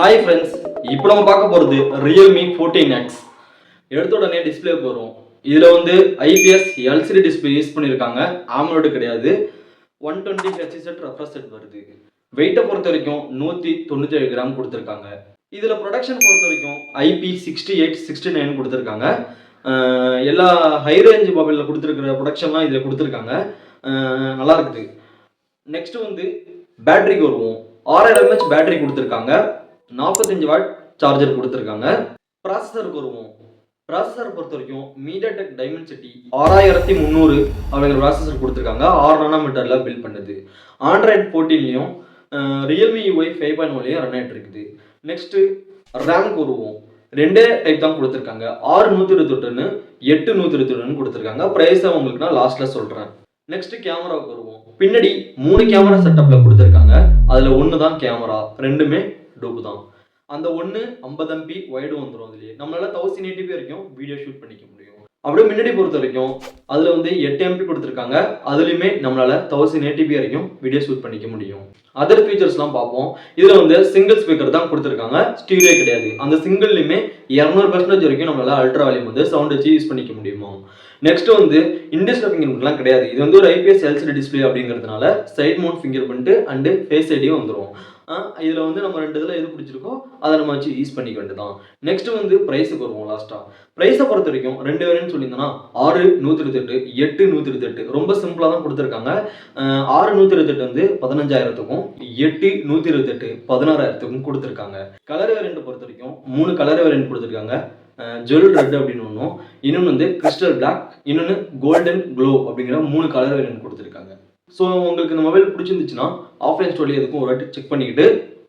Hi friends, இப்போ நம்ம பார்க்க போகிறது ரியல்மி 14X. எடுத்த உடனே டிஸ்பிளேக்கு வரும். இதில் வந்து ஐபிஎஸ் எல்சிடி டிஸ்பிளே யூஸ் பண்ணியிருக்காங்க. ஆம்லோடு கிடையாது. 120 Hz ரெஃப்ரெஷ் செட் வருது. வெயிட்டை பொறுத்த வரைக்கும் 197 கிராம் கொடுத்துருக்காங்க. இதில் ப்ரொடக்ஷன் பொறுத்த வரைக்கும் IP68 69 கொடுத்துருக்காங்க. எல்லா ஹை ரேஞ்ச் மொபைலில் கொடுத்துருக்கிற ப்ரொடக்ஷன்லாம் இதில் கொடுத்துருக்காங்க. நல்லா இருக்குது. நெக்ஸ்ட் வந்து பேட்டரிக்கு வருவோம். 6000 mAh பேட்டரி கொடுத்துருக்காங்க. 45 வாட் சார்ஜர் கொடுத்துருக்காங்க. ப்ராசஸருக்கு வருவோம். ப்ராசஸர் பொறுத்த வரைக்கும் மீடியாடெக் டைமென்சிட்டி 6300 அப்படிங்கிற ப்ராசஸர் கொடுத்துருக்காங்க. 6 நானோமீட்டரில் பில்ட் பண்ணுது. ஆண்ட்ராய்ட் 14லையும் ரியல்மி UI 5.1லையும் ரன் ஆகிட்டு இருக்குது. நெக்ஸ்ட்டு ரேம்க்கு வருவோம். ரெண்டே டைப் தான் கொடுத்துருக்காங்க. 6128 8128 கொடுத்துருக்காங்க. ப்ரைஸை உங்களுக்கு நான் லாஸ்ட்டில் சொல்கிறேன். நெக்ஸ்ட் கேமராவுக்கு வருவோம். பின்னாடி 3 கேமரா செட்டப்பில் கொடுத்துருக்காங்க. அதில் ஒன்று தான் கேமரா, ரெண்டுமே டூப் தான். அந்த ஒன்று 50 MP வைடு வந்துடும். அதுலேயே நம்மளால 1080p வரைக்கும் வீடியோ ஷூட் பண்ணிக்க முடியும். அப்படியே முன்னாடி பொறுத்த வரைக்கும் அதில் வந்து 8 MP கொடுத்துருக்காங்க. அதுலேயுமே நம்மளால 1080p வரைக்கும் வீடியோ ஷூட் பண்ணிக்க முடியும். அதர் ஃபீச்சர்ஸ்லாம் பார்ப்போம். இதில் வந்து சிங்கிள் ஸ்பீக்கர் தான் கொடுத்துருக்காங்க, ஸ்டீரியோ கிடையாது. அந்த சிங்கிள்லையுமே 200% வரைக்கும் நம்மளால அல்ட்ரா வால்யூம் வந்து சவுண்ட் வச்சு யூஸ் பண்ணிக்க முடியுமா. நெக்ஸ்ட் வந்து இன்டிஸ்பிளே ஃபிங்கர் பிரிண்ட்லாம் கிடையாது. இது வந்து ஒரு ஐபிஎஸ் எல்சிடி டிஸ்பிளே அப்படிங்கிறதுனால side mount fingerprint and face ஐடியும் வந்துடும். இதில் வந்து நம்ம ரெண்டு இதில் எது பிடிச்சிருக்கோ அதை நம்ம வச்சு யூஸ் பண்ணிக்க வேண்டியதான். நெக்ஸ்ட் வந்து ப்ரைஸுக்கு வருவோம். லாஸ்ட்டாக ப்ரைஸை பொறுத்த வரைக்கும் 2 வேரியன்ட் சொல்லியிருந்தோன்னா 6128 8128 ரொம்ப சிம்பிளாக தான் கொடுத்துருக்காங்க. 6128 வந்து 15000த்துக்கும் 8128 16000த்துக்கும் கொடுத்துருக்காங்க. கலர் வேரியன்ட் பொறுத்த வரைக்கும் 3 கலர் வேரியன்ட் கொடுத்துருக்காங்க. ஜெல் ரெட் அப்படின்னு ஒன்றும், இன்னொன்று வந்து கிறிஸ்டல் பிளாக், இன்னொன்று கோல்டன் க்ளோ அப்படிங்கிற 3 கலர் வேரியன்ட் கொடுத்துருக்காங்க. ஸோ உங்களுக்கு இந்த மொபைல் பிடிச்சிருந்துச்சுன்னா ஆஃப்லைன் ஸ்டோரில் எதுக்கும் ஒரு வாட்டி செக் பண்ணிக்கிட்டு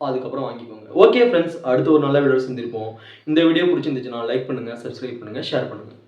அதுக்கப்புறம் வாங்கிக்கோங்க. ஓகே ஃப்ரெண்ட்ஸ், அடுத்து ஒரு நல்ல வீடியோ சந்திருப்போம். இந்த வீடியோ பிடிச்சிருந்துச்சுன்னா லைக் பண்ணுங்கள், சப்ஸ்கிரைப் பண்ணுங்கள், ஷேர் பண்ணுங்கள்.